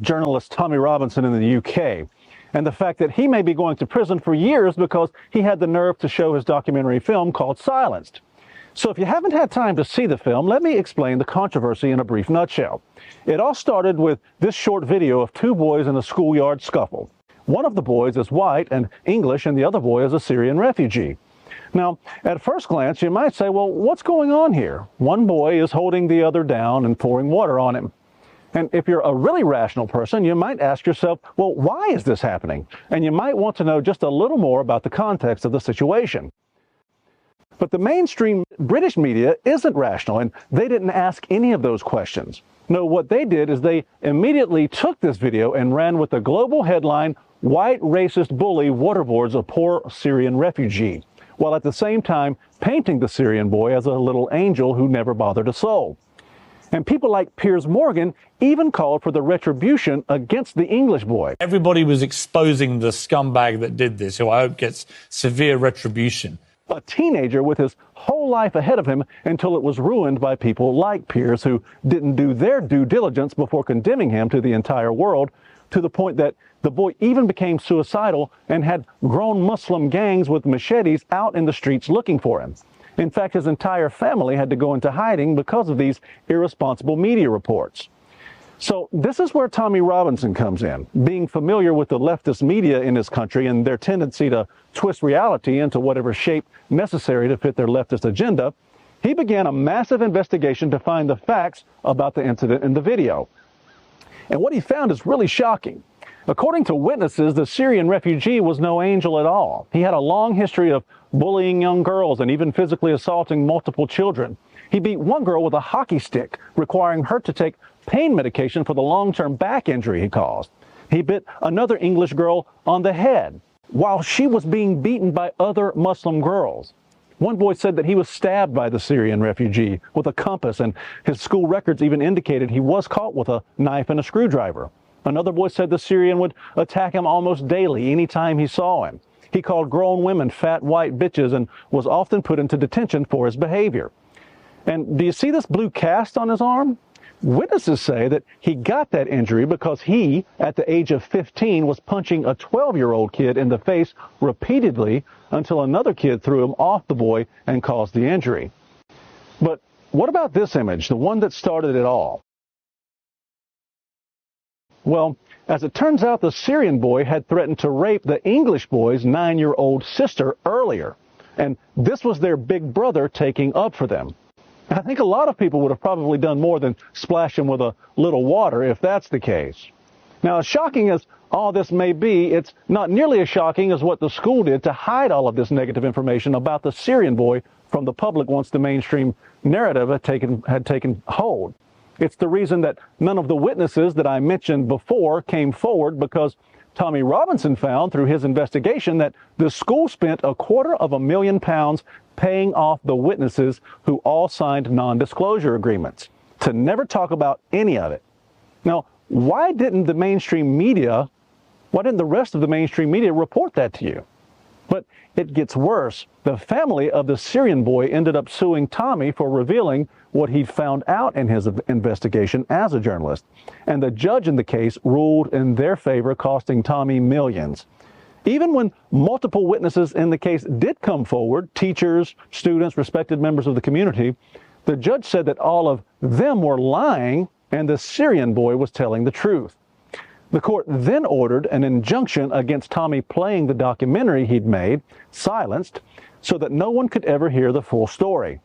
Journalist Tommy Robinson in the UK, and the fact that he may be going to prison for years because he had the nerve to show his documentary film called Silenced. So if you haven't had time to see the film, let me explain the controversy in a brief nutshell. It all started with this short video of two boys in a schoolyard scuffle. One of the boys is white and English, and the other boy is a Syrian refugee. Now, at first glance, you might say, well, what's going on here? One boy is holding the other down and pouring water on him. And if you're a really rational person, you might ask yourself, well, why is this happening? And you might want to know just a little more about the context of the situation. But the mainstream British media isn't rational, and they didn't ask any of those questions. No, what they did is they immediately took this video and ran with the global headline, "White Racist Bully Waterboards a Poor Syrian Refugee," while at the same time painting the Syrian boy as a little angel who never bothered a soul. And people like Piers Morgan even called for the retribution against the English boy. Everybody was exposing the scumbag that did this, who I hope gets severe retribution. A teenager with his whole life ahead of him until it was ruined by people like Piers, who didn't do their due diligence before condemning him to the entire world, to the point that the boy even became suicidal and had grown Muslim gangs with machetes out in the streets looking for him. In fact, his entire family had to go into hiding because of these irresponsible media reports. So this is where Tommy Robinson comes in. Being familiar with the leftist media in this country and their tendency to twist reality into whatever shape necessary to fit their leftist agenda, he began a massive investigation to find the facts about the incident in the video. And what he found is really shocking. According to witnesses, the Syrian refugee was no angel at all. He had a long history of bullying young girls and even physically assaulting multiple children. He beat one girl with a hockey stick, requiring her to take pain medication for the long-term back injury he caused. He bit another English girl on the head while she was being beaten by other Muslim girls. One boy said that he was stabbed by the Syrian refugee with a compass, and his school records even indicated he was caught with a knife and a screwdriver. Another boy said the Syrian would attack him almost daily anytime he saw him. He called grown women fat white bitches and was often put into detention for his behavior. And do you see this blue cast on his arm? Witnesses say that he got that injury because he, at the age of 15, was punching a 12-year-old kid in the face repeatedly until another kid threw him off the boy and caused the injury. But what about this image, the one that started it all? Well, as it turns out, the Syrian boy had threatened to rape the English boy's 9-year-old sister earlier, and this was their big brother taking up for them. I think a lot of people would have probably done more than splash him with a little water if that's the case. Now, as shocking as all this may be, it's not nearly as shocking as what the school did to hide all of this negative information about the Syrian boy from the public once the mainstream narrative had taken hold. It's the reason that none of the witnesses that I mentioned before came forward, because Tommy Robinson found through his investigation that the school spent £250,000 paying off the witnesses who all signed non-disclosure agreements to never talk about any of it. Now, why didn't the rest of the mainstream media report that to you? But it gets worse. The family of the Syrian boy ended up suing Tommy for revealing what he'd found out in his investigation as a journalist. And the judge in the case ruled in their favor, costing Tommy millions. Even when multiple witnesses in the case did come forward, teachers, students, respected members of the community, the judge said that all of them were lying and the Syrian boy was telling the truth. The court then ordered an injunction against Tommy playing the documentary he'd made, Silenced, so that no one could ever hear the full story.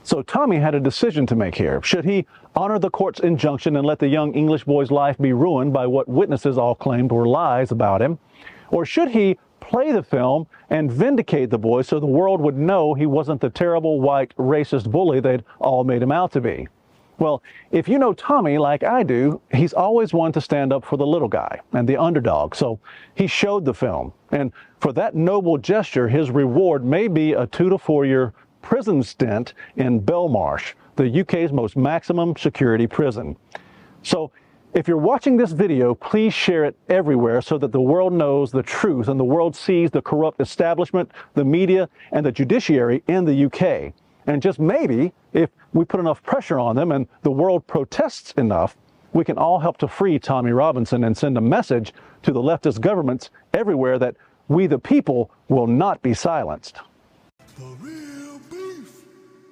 So Tommy had a decision to make here. Should he honor the court's injunction and let the young English boy's life be ruined by what witnesses all claimed were lies about him? Or should he play the film and vindicate the boy so the world would know he wasn't the terrible white racist bully they'd all made him out to be? Well, if you know Tommy like I do, he's always one to stand up for the little guy and the underdog. So he showed the film. And for that noble gesture, his reward may be a 2 to 4 year prison stint in Belmarsh, the UK's most maximum security prison. So if you're watching this video, please share it everywhere so that the world knows the truth and the world sees the corrupt establishment, the media, and the judiciary in the UK. And just maybe, if we put enough pressure on them and the world protests enough, we can all help to free Tommy Robinson and send a message to the leftist governments everywhere that we the people will not be silenced. The real